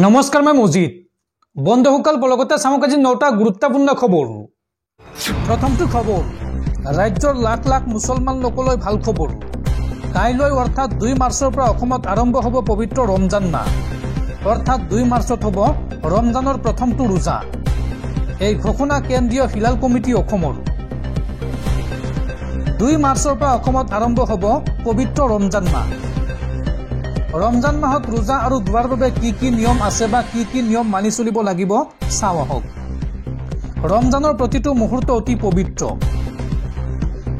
নমস্কাৰ মই মজিদ বন্ধুসকল বলগতে চামক আজি 9টা গুৰুত্বপূৰ্ণ খবৰ। প্ৰথমটো খবৰ ৰাজ্যৰ লাখ লাখ মুছলমান লোকলৈ ভাল খবৰ। কাইলৈ অৰ্থাৎ 2 মাৰ্চৰ পৰা অসমত আৰম্ভ হ'ব পবিত্ৰ ৰমজান মাহ। অৰ্থাৎ 2 মাৰ্চত হ'ব ৰমজানৰ প্ৰথমটো ৰোজা। এই ঘোষণা কেন্দ্ৰীয় হিলাল কমিটি অসমৰ। 2 মাৰ্চৰ পৰা অসমত আৰম্ভ হ'ব পবিত্ৰ ৰমজান মাহ। ৰমজান মাহত ৰোজা আৰু দুৱাৰ বাবে কি নিয়ম আছে বা কি নিয়ম মানি চলিব লাগিব চাও আহক। ৰমজানৰ প্ৰতিটো মুহূৰ্ত অতি পবিত্ৰ।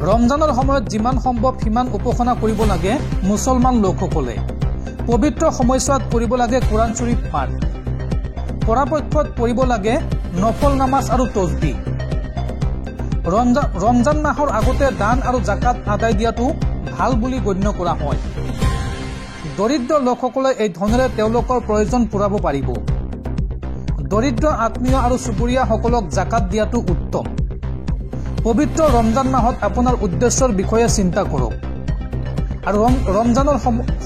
ৰমজানৰ সময়ত যিমান সম্ভৱ সিমান উপাসনা কৰিব লাগে মুছলমান লোকসকলে। পবিত্ৰ সময়ছোৱাত কৰিব লাগে কোৰাণ শৰীফ পাঠ। পৰাপক্ষত পঢ়িব লাগে নফল নামাজ আৰু তসবিহ। ৰমজান মাহৰ আগতে দান আৰু জাকাত আদায় দিয়াটো ভাল বুলি গণ্য কৰা হয়। দৰিদ্ৰ লোকসকলে এই ধনেৰে তেওঁলোকৰ প্ৰয়োজন পূৰাব পাৰিব। দৰিদ্ৰ আত্মীয় আৰু চুবুৰীয়াসকলক জাকাত দিয়াটো উত্তম। পবিত্ৰ ৰমজান মাহত আপোনাৰ উদ্দেশ্যৰ বিষয়ে চিন্তা কৰক আৰু ৰমজানৰ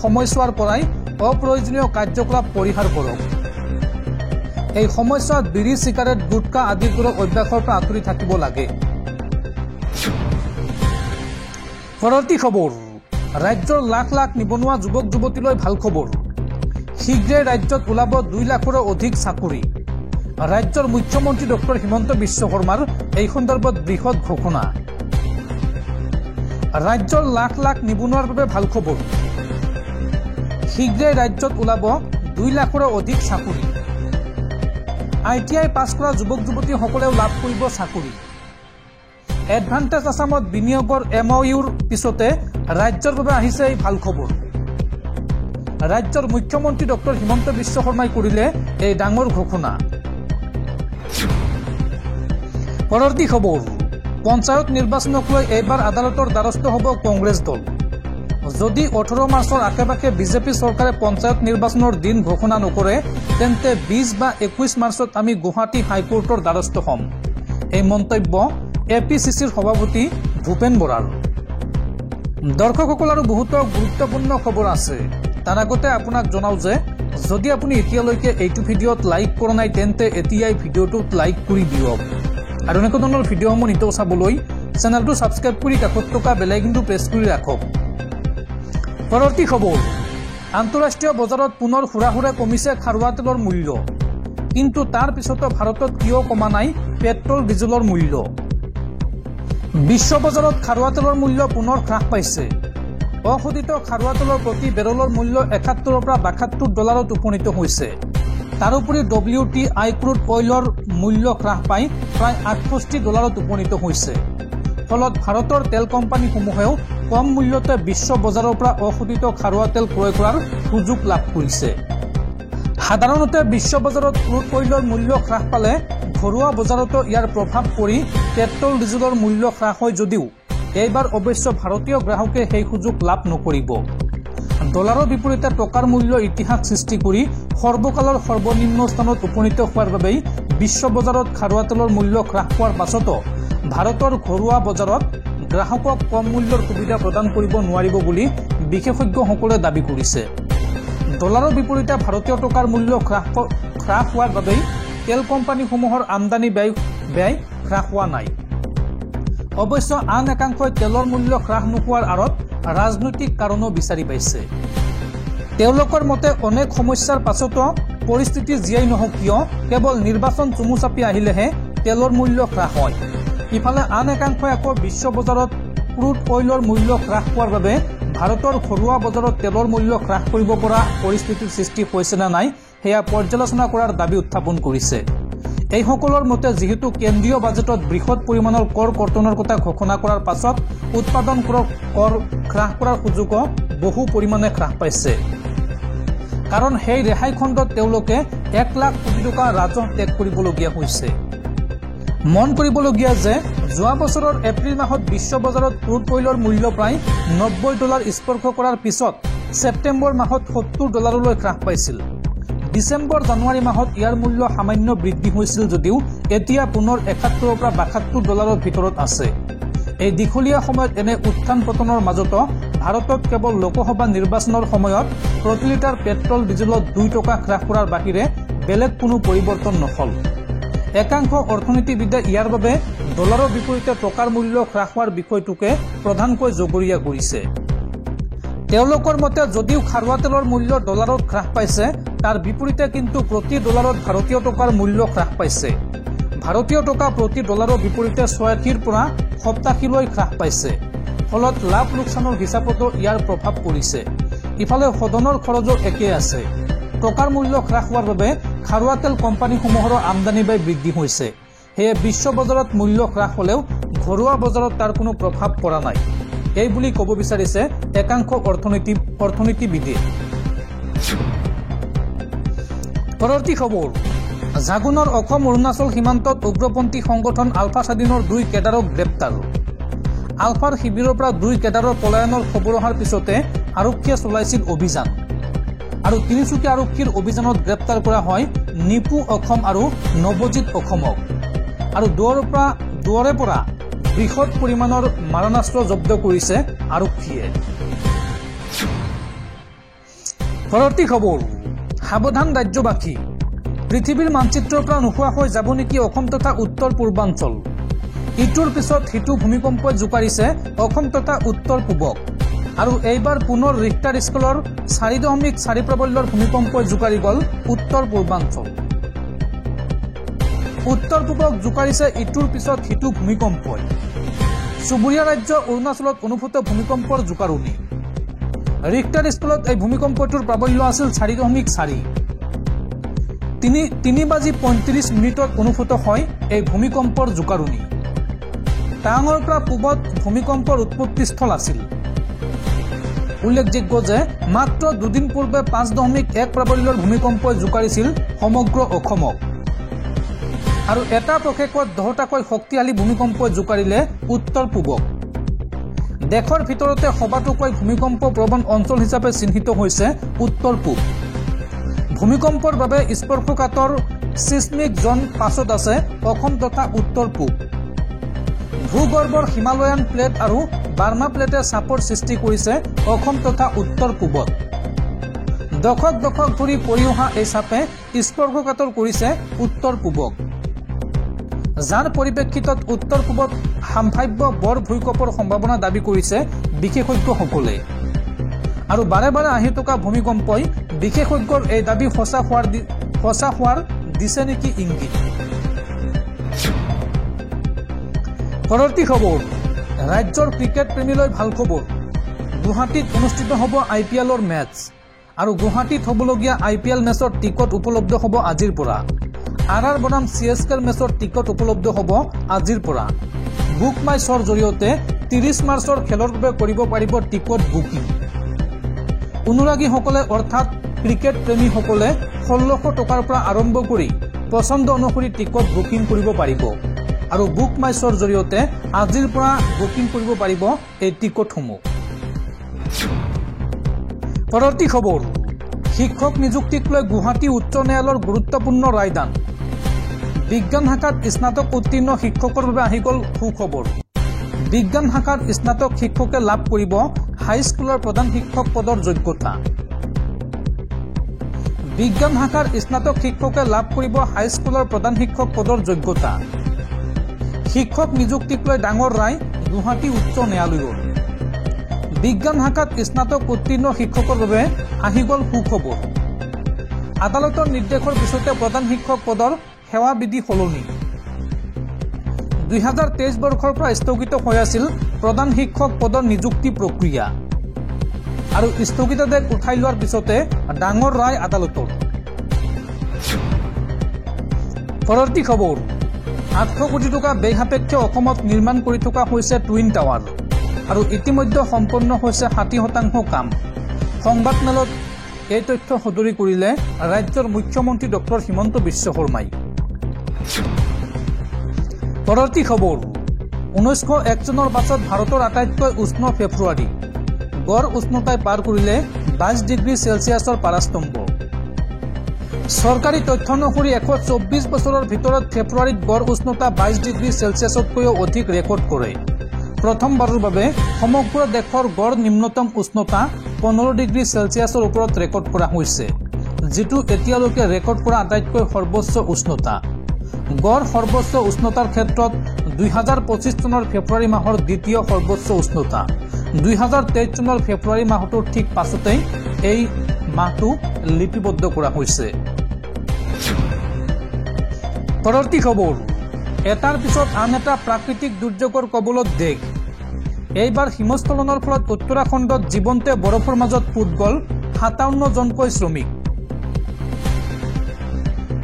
সময়ছোৱাৰ পৰাই অপ্ৰয়োজনীয় কাৰ্যকলাপ পৰিহাৰ কৰক। এই সময়ছোৱাত বিড়ি চিগাৰেট গুটকা আদিবোৰৰ অভ্যাসৰ পৰা আঁতৰি থাকিব লাগে। পৰৱৰ্তী খবৰ ৰাজ্যৰ লাখ লাখ নিবনুৱা যুৱক যুৱতীলৈ ভাল খবৰ। শীঘ্ৰে ৰাজ্যত ওলাব 2 লাখৰো অধিক চাকৰি। ৰাজ্যৰ মুখ্যমন্ত্ৰী ডক্টৰ হিমন্ত বিশ্ব শৰ্মাৰ এই সন্দৰ্ভত বৃহৎ ঘোষণা। ৰাজ্যৰ লাখ লাখ নিবনুৱাৰ বাবে ভাল খবৰ। শীঘ্ৰে ৰাজ্যত ওলাব 2 লাখৰো অধিক চাকৰি। ITI পাছ কৰা যুৱক যুৱতীসকলেও লাভ কৰিব চাকৰি। এডভান্টেজ আসামত বিনিয়োগৰ MOUৰ পিছতে ৰাজ্যৰ বাবে আহিছে এই ভাল খবৰ। ৰাজ্যৰ মুখ্যমন্ত্ৰী ডক্টৰ হিমন্ত বিশ্ব শৰ্মাই কৰিলে এই ডাঙৰ ঘোষণা। পৰৱৰ্তী খবৰ পঞ্চায়ত নিৰ্বাচনক লৈ এইবাৰ আদালতৰ দ্বাৰস্থ হ'ব কংগ্ৰেছ দল। যদি 18 মাৰ্চৰ আশে-পাশে বিজেপি চৰকাৰে পঞ্চায়ত নিৰ্বাচনৰ দিন ঘোষণা নকৰে তেন্তে 20 বা 21 মাৰ্চত আমি গুৱাহাটী হাইকোৰ্টৰ দ্বাৰস্থ হ'ম। এই মন্তব্য APCCৰ সভাপতি ভূপেন বৰাৰ। দৰ্শকসকল আৰু বহুতো গুৰুত্বপূৰ্ণ খবৰ আছে। তাৰ আগতে আপোনাক জনাও যে যদি আপুনি এতিয়ালৈকে এইটো ভিডিঅ'ত লাইক কৰা নাই তেন্তে এতিয়াই ভিডিঅ'টোত লাইক কৰি দিয়ক আৰু এনেকুৱা ধৰণৰ ভিডিঅ'সমূহ নিতৌ চাবলৈ চেনেলটো ছাবস্ক্ৰাইব কৰি কাষত থকা বেল আইকনটো প্ৰেছ কৰি ৰাখক। পৰৱৰ্তী খবৰ আন্তঃৰাষ্ট্ৰীয় বজাৰত পুনৰ হুৰা কমিছে খাৰুৱা তেলৰ মূল্য। কিন্তু তাৰ পিছতো ভাৰতত কিয় কমা নাই পেট্ৰল ডিজেলৰ মূল্য। বিশ্ব বজাৰত খাৰুৱা তেলৰ মূল্য পুনৰ হ্ৰাস পাইছে। অশোধিত খাৰুৱা তেলৰ প্ৰতি বেৰলৰ মূল্য 71 পৰা $72 উপনীত হৈছে। তাৰোপৰি WTI ক্ৰুড অইলৰ মূল্য হ্ৰাস পাই প্ৰায় $68 উপনীত হৈছে। ফলত ভাৰতৰ তেল কোম্পানীসমূহেও কম মূল্যতে বিশ্ব বজাৰৰ পৰা অশোধিত খাৰুৱা তেল ক্ৰয় কৰাৰ সুযোগ লাভ কৰিছে। সাধাৰণতে বিশ্ব বজাৰত ক্ৰুড অইলৰ মূল্য হ্ৰাস পালে ঘৰুৱা বজাৰতো ইয়াৰ প্ৰভাৱ পৰি পেট্ৰল ডিজেলৰ মূল্য হ্ৰাস হয় যদিও এইবাৰ অৱশ্য ভাৰতীয় গ্ৰাহকে সেই সুযোগ লাভ নকৰিব। ডলাৰৰ বিপৰীতে টকাৰ মূল্য ইতিহাস সৃষ্টি কৰি সৰ্বকালৰ সৰ্বনিম্ন স্থানত উপনীত হোৱাৰ বাবেই বিশ্ব বজাৰত খাৰুৱা তেলৰ মূল্য হ্ৰাস পোৱাৰ পাছতো ভাৰতৰ ঘৰুৱা বজাৰত গ্ৰাহকক কম মূল্যৰ সুবিধা প্ৰদান কৰিব নোৱাৰিব বুলি বিশেষজ্ঞসকলে দাবী কৰিছে। ডলাৰৰ বিপৰীতে ভাৰতীয় টকাৰ মূল্য হ্ৰাস হোৱাৰ বাবেই তেল কোম্পানীসমূহৰ আমদানি ব্যয় হ্ৰাস হোৱা নাই। অৱশ্য আন একাংশই তেলৰ মূল্য হ্ৰাস নোহোৱাৰ আঁৰত ৰাজনৈতিক কাৰণো বিচাৰি পাইছে। তেওঁলোকৰ মতে অনেক সমস্যাৰ পাছতো পৰিস্থিতি জীয়াই নহওক কিয় কেৱল নিৰ্বাচন চমু চাপি আহিলেহে তেলৰ মূল্য হ্ৰাস হয়। ইফালে আন একাংশই আকৌ বিশ্ব বজাৰত ক্ৰুড অইলৰ মূল্য হ্ৰাস পোৱাৰ বাবে ভাৰতৰ ঘৰুৱা বজাৰত তেলৰ মূল্য হ্ৰাস কৰিব পৰা পৰিস্থিতিৰ সৃষ্টি হৈছে নে নাই সেয়া পৰ্যালোচনা কৰাৰ দাবী উত্থাপন কৰিছে। এইসকলৰ মতে যিহেতু কেন্দ্ৰীয় বাজেটত বৃহৎ পৰিমাণৰ কৰ কৰ্তনৰ কথা ঘোষণা কৰাৰ পাছত উৎপাদন কৰ হ্ৰাস কৰাৰ সুযোগো বহু পৰিমাণে হ্ৰাস পাইছে। কাৰণ সেই ৰেহাই খণ্ডত তেওঁলোকে 1 লাখ কোটি টকা ৰাজহ ত্যাগ কৰিবলগীয়া হৈছে। মন কৰিবলগীয়া যে যোৱা বছৰৰ এপ্ৰিল মাহত বিশ্ব বজাৰত ক্ৰুড অইলৰ মূল্য প্ৰায় $90 স্পৰ্শ কৰাৰ পিছত ছেপ্টেম্বৰ মাহত $70লৈ হ্ৰাস পাইছিল। ডিচেম্বৰ জানুৱাৰী মাহত ইয়াৰ মূল্য সামান্য বৃদ্ধি হৈছিল যদিও এতিয়া পুনৰ 71 পৰা $72 ভিতৰত আছে। এই দীঘলীয়া সময়ত এনে উত্থান পতনৰ মাজতো ভাৰতত কেৱল লোকসভা নিৰ্বাচনৰ সময়ত প্ৰতি লিটাৰ পেট্ৰল ডিজেলত 2 টকা হ্ৰাস কৰাৰ বাহিৰে বেলেগ কোনো পৰিৱৰ্তন নহল। একাংশ অৰ্থনীতিবিদে ইয়াৰ বাবে ডলাৰৰ বিপৰীতে টকাৰ মূল্য হ্ৰাস হোৱাৰ বিষয়টোকে প্ৰধানকৈ জগৰীয়া কৰিছে। তেওঁলোকৰ মতে যদিও খাৰুৱা তেলৰ মূল্য ডলাৰত হ্ৰাস পাইছে, তাৰ বিপৰীতে কিন্তু প্ৰতি ডলাৰত ভাৰতীয় টকাৰ মূল্য হ্ৰাস পাইছে। ভাৰতীয় টকা প্ৰতি ডলাৰৰ বিপৰীতে 86ৰ পৰা 87লৈ হ্ৰাস পাইছে। ফলত লাভ লোকচানৰ হিচাপতো ইয়াৰ প্ৰভাৱ পৰিছে। ইফালে সদনৰ খৰচো একে আছে। টকাৰ মূল্য হ্ৰাস হোৱাৰ বাবে খাৰুৱা তেল কোম্পানীসমূহৰ আমদানি ব্যয় বৃদ্ধি হৈছে। সেয়ে বিশ্ব বজাৰত মূল্য হ্ৰাস হ'লেও ঘৰুৱা বজাৰত তাৰ কোনো প্ৰভাৱ পৰা নাই, এই বুলি ক'ব বিচাৰিছে একাংশ অৰ্থনীতিবিদে। পৰৱৰ্তী খবৰ, জাগুনৰ অসম অৰুণাচল সীমান্তত উগ্ৰপন্থী সংগঠন আলফা স্বাধীনৰ 2 কেডাৰক গ্ৰেপ্তাৰ। আলফাৰ শিবিৰৰ পৰা 2 কেডাৰৰ পলায়নৰ খবৰ অহাৰ পিছতে আৰক্ষীয়ে চলাইছিল অভিযান। আৰু তিনিচুকীয়া আৰক্ষীৰ অভিযানত গ্ৰেপ্তাৰ কৰা হয় নিপু অসম আৰু নৱজিৎ অসমক। আৰু দুৱৰে পৰা বৃহৎ পৰিমাণৰ মাৰণাস্ত্ৰ জব্দ কৰিছে আৰক্ষীয়ে। পৰৱৰ্তী খবৰ, সাৱধান ৰাজ্যবাসী, পৃথিৱীৰ মানচিত্ৰৰ পৰা নোহোৱা হৈ যাব নেকি অসম তথা উত্তৰ পূৰ্বাঞ্চল। ইটোৰ পিছত সিটো ভূমিকম্পই জোকাৰিছে অসম তথা উত্তৰ পূবক। আৰু এইবাৰ পুনৰ ৰিক্টাৰ স্কেলৰ 4.4 প্ৰাবল্যৰ ভূমিকম্পই জোকাৰি গ'ল উত্তৰ পূৰ্বাঞ্চল। উত্তৰ পূবক জোকাৰিছে ইটোৰ পিছত সিটো ভূমিকম্পই। চুবুৰীয়া ৰাজ্য অৰুণাচলত অনুভূত ভূমিকম্পৰ জোকাৰণি। ৰিক্টাৰ স্কেলত এই ভূমিকম্পটোৰ প্ৰাবল্য আছিল 4.4। 3:35 অনুভূত হয় এই ভূমিকম্পৰ জোকাৰণি। টাৱাঙৰ পৰা পূবত ভূমিকম্পৰ উৎপত্তিস্থল আছিল। উল্লেখযোগ্য যে মাত্ৰ 2 দিন পূৰ্বে 5.1 প্ৰাবল্যৰ ভূমিকম্পই জোকাৰিছিল সমগ্ৰ অসমক। আৰু এটা প্ৰশেকত 10টাকৈ শক্তিশালী ভূমিকম্পই জোকাৰিলে উত্তৰ পূবক। দেশৰ ভিতৰতে সবাতোকৈ ভূমিকম্প প্ৰবণ অঞ্চল হিচাপে চিহ্নিত হৈছে উত্তৰ পূব। ভূমিকম্পৰ বাবে স্পৰ্শকাতৰ চিছমিক জন 5ত আছে অসম তথা উত্তৰ পূব। ভূগৰ্ভৰ হিমালয়ান প্লেট আৰু বাৰ্মা প্লেটে চাপৰ সৃষ্টি কৰিছে অসম তথা উত্তৰ পূবত। দশক ধৰি পৰি অহা এই চাপে স্পৰ্শকাতৰ কৰিছে উত্তৰ পূবক, যাৰ পৰিপ্ৰেক্ষিতত উত্তৰ পূবত সম্ভাৱ্য বৰ ভূঁইকঁপৰ সম্ভাৱনা দাবী কৰিছে বিশেষজ্ঞসকলে। আৰু বাৰে বাৰে আহি থকা ভূমিকম্পই বিশেষজ্ঞৰ এই দাবী সঁচা হোৱাৰ দিছে নেকি ইংগিত। পৰৱৰ্তী খবৰ, ৰাজ্যৰ ক্ৰিকেট প্ৰেমীলৈ ভাল খবৰ। গুৱাহাটীত অনুষ্ঠিত হ'ব IPLৰ মেচ। আৰু গুৱাহাটীত হ'বলগীয়া IPL মেচৰ টিকট উপলব্ধ হ'ব আজিৰ পৰা। RR বনাম CSKৰ মেচৰ টিকট উপলব্ধ হ'ব আজিৰ পৰা। বুক মাই শ্ব'ৰ জৰিয়তে 30 মাৰ্চৰ খেলৰ বাবে কৰিব পাৰিব টিকট বুকিং। অনুৰাগীসকলে অৰ্থাৎ ক্ৰিকেট প্ৰেমীসকলে 1600 টকাৰ পৰা আৰম্ভ কৰি পচন্দ অনুসৰি টিকট বুকিং কৰিব পাৰিব। আৰু বুক মাই শ্ব'ৰ জৰিয়তে আজিৰ পৰা বুকিং কৰিব পাৰিব এই টিকটসমূহ। পৰৱৰ্তী খবৰ, শিক্ষক নিযুক্তিক লৈ গুৱাহাটী উচ্চ ন্যায়ালয়ৰ গুৰুত্বপূৰ্ণ ৰায়দান। বিজ্ঞান শাখাত স্নাতক উত্তীৰ্ণ শিক্ষকৰ বাবে আহি গ'ল সুখবৰ। বিজ্ঞান শাখাত স্নাতক শিক্ষকে লাভ কৰিব হাইস্কুলৰ প্ৰধান শিক্ষক পদৰ যোগ্যতা। বিজ্ঞান শাখাৰ স্নাতক শিক্ষকে লাভ কৰিব হাইস্কুলৰ প্ৰধান শিক্ষক পদৰ যোগ্যতা। শিক্ষক নিযুক্তিক লৈ ডাঙৰ ৰায় গুৱাহাটী উচ্চ ন্যায়ালয়ৰ। বিজ্ঞান শাখাত স্নাতক উত্তীৰ্ণ শিক্ষকৰ বাবে আহি গ'ল সুখবৰ। আদালতৰ নিৰ্দেশৰ পিছতে প্ৰধান শিক্ষক পদৰ সেৱা বিধি সলনি। 2023 বৰ্ষৰ পৰা স্থগিত হৈ আছিল প্ৰধান শিক্ষক পদৰ নিযুক্তি প্ৰক্ৰিয়া। আৰু স্থগিতাদেশ উঠাই লোৱাৰ পিছতে ডাঙৰ ৰায় আদালতৰ। পৰৱৰ্তী খবৰ, 800 কোটি টকা ব্যয় সাপেক্ষে অসমত নিৰ্মাণ কৰি থকা হৈছে টুইন টাৱাৰ। আৰু ইতিমধ্যে সম্পন্ন হৈছে 60% কাম। সংবাদমেলত এই তথ্য সদৰি কৰিলে ৰাজ্যৰ মুখ্যমন্ত্ৰী ডক্টৰ হিমন্ত বিশ্ব শৰ্মাই। পৰৱৰ্তী খবৰ, 1901 চনৰ পাছত ভাৰতৰ আটাইতকৈ উষ্ণ ফেব্ৰুৱাৰী। গড় উষ্ণতাই পাৰ কৰিলে 22 ডিগ্ৰী চেলছিয়াছৰ পাৰাস্তম্ভ। চৰকাৰী তথ্য অনুসৰি 124 বছৰৰ ভিতৰত ফেব্ৰুৱাৰীত গড় উষ্ণতা 22 ডিগ্ৰী চেলছিয়াছতকৈও অধিক ৰেকৰ্ড কৰে। প্ৰথমবাৰৰ বাবে সমগ্ৰ দেশৰ গড় নিম্নতম উষ্ণতা 15 ডিগ্ৰী সেলসিয়াছৰ ওপৰত ৰেকৰ্ড কৰা হৈছে, যেটো এতিয়ালৈকে ৰেকৰ্ড কৰা আটাইতকৈ সৰ্বোচ্চ উষ্ণতা। গড় সৰ্বোচ্চ উষ্ণতাৰ ক্ষেত্ৰত 2025 চনৰ ফেব্ৰুৱাৰী মাহৰ দ্বিতীয় সৰ্বোচ্চ উষ্ণতা। 2023 চনৰ ফেব্ৰুৱাৰী মাহটোৰ ঠিক পাছতেই এই মাহটো লিপিবদ্ধ কৰা হৈছে। পৰৱৰ্তী খবৰ, এটাৰ পিছত আন এটা প্ৰাকৃতিক দুৰ্যোগৰ কবলত দেশ। এইবাৰ হিমস্খলনৰ ফলত উত্তৰাখণ্ডত জীৱন্তে বৰফৰ মাজত পুত গ'ল 57 জনকৈ শ্ৰমিক।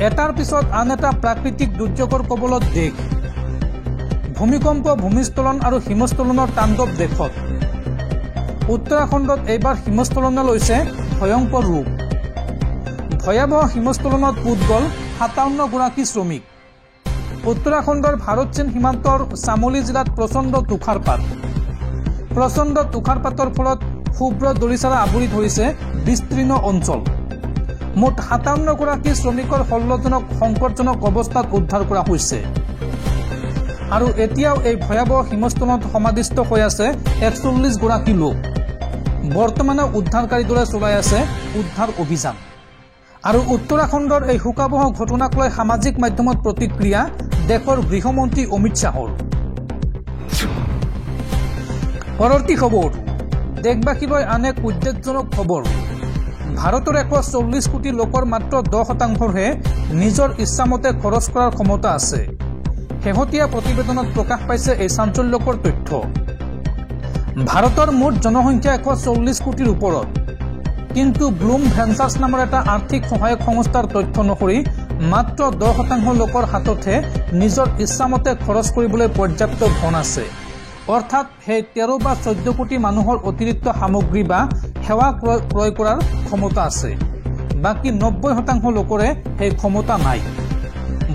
এটাৰ পিছত আন এটা প্ৰাকৃতিক দুৰ্যোগৰ কবলত দেশ। ভূমিকম্প, ভূমিস্খলন আৰু হিমস্খলনৰ তাণ্ডৱ দেশত। উত্তৰাখণ্ডত এইবাৰ হিমস্খলনে লৈছে ভয়ংকৰ ৰূপ। ভয়াৱহ হিমস্খলনত পুত গ'ল 57 গৰাকী শ্ৰমিক। উত্তৰাখণ্ডৰ ভাৰত চীন সীমান্তৰ চামোলি জিলাত প্ৰচণ্ড তুষাৰপাত। প্ৰচণ্ড তুষাৰপাতৰ ফলত শুভ্ৰ দৰিচাৰা আৱৰি ধৰিছে বিস্তীৰ্ণ অঞ্চল। মুঠ 57 গৰাকী শ্ৰমিকৰ সংকটজনক অৱস্থাত উদ্ধাৰ কৰা হৈছে। আৰু এতিয়াও এই ভয়াৱহ হিমস্খলনত সমাধিস্থ হৈ আছে 41 গৰাকী লোক। বৰ্তমানে উদ্ধাৰকাৰী দলে চলাই আছে উদ্ধাৰ অভিযান। আৰু উত্তৰাখণ্ডৰ এই শোকাবহ ঘটনাক লৈ সামাজিক মাধ্যমত প্ৰতিক্ৰিয়া দেশৰ গৃহমন্ত্ৰী অমিত শ্বাহৰ। পৰৱৰ্তী খবৰ, দেশবাসীলৈ আন এক উদ্বেগজনক খবৰ। ভাৰতৰ 140 কোটি লোকৰ মাত্ৰ 10%হে নিজৰ ইচ্ছামতে খৰচ কৰাৰ ক্ষমতা আছে। শেহতীয়া প্ৰতিবেদনত প্ৰকাশ পাইছে এই চাঞ্চল্যকৰ তথ্য। ভাৰতৰ মুঠ জনসংখ্যা 140 কোটিৰ ওপৰত, কিন্তু ব্লুম ভেঞ্চাৰ্ছ নামৰ এটা আৰ্থিক সহায়ক সংস্থাৰ তথ্য অনুসৰি মাত্ৰ 10% লোকৰ হাততহে নিজৰ ইচ্ছামতে খৰচ কৰিবলৈ পৰ্যাপ্ত ধন আছে। অৰ্থাৎ সেই 13 বা 14 কোটি মানুহৰ অতিৰিক্ত সামগ্ৰী বা সেৱা ক্ৰয় কৰাৰ ক্ষমতা আছে। বাকী 90% লোকৰে সেই ক্ষমতা নাই।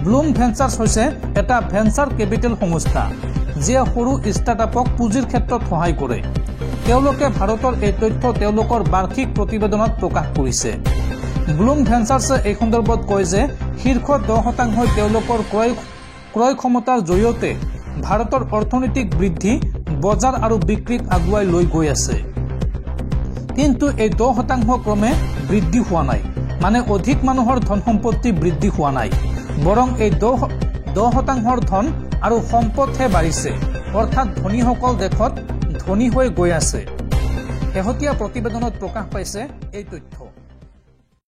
ব্লুম ভেঞ্চাৰ্ছ হৈছে এটা ভেঞ্চাৰ কেপিটেল সংস্থা, যিয়ে সৰু ষ্টাৰ্টআপক পুঁজিৰ ক্ষেত্ৰত সহায় কৰে। তেওঁলোকে ভাৰতৰ এই তথ্য তেওঁলোকৰ বাৰ্ষিক প্ৰতিবেদনত প্ৰকাশ কৰিছে। ব্লুম ভেঞ্চাৰ্ছে এই সন্দৰ্ভত কয় যে শীৰ্ষ 10%ই তেওঁলোকৰ ক্ৰয় ক্ষমতাৰ জৰিয়তে ভাৰতৰ অৰ্থনৈতিক বৃদ্ধি, বজাৰ আৰু বিক্ৰীক আগুৱাই লৈ গৈ আছে। কিন্তু এই 10% ক্ৰমে বৃদ্ধি হোৱা নাই, মানে অধিক মানুহৰ ধন সম্পত্তি বৃদ্ধি হোৱা নাই, বৰং এই 10%ৰ ধন আৰু সম্পদহে বাঢ়িছে। অৰ্থাৎ ধনীসকল দেশত ধনী হৈ গৈ আছে। শেহতীয়া প্ৰতিবেদনত প্ৰকাশ পাইছে এই তথ্য।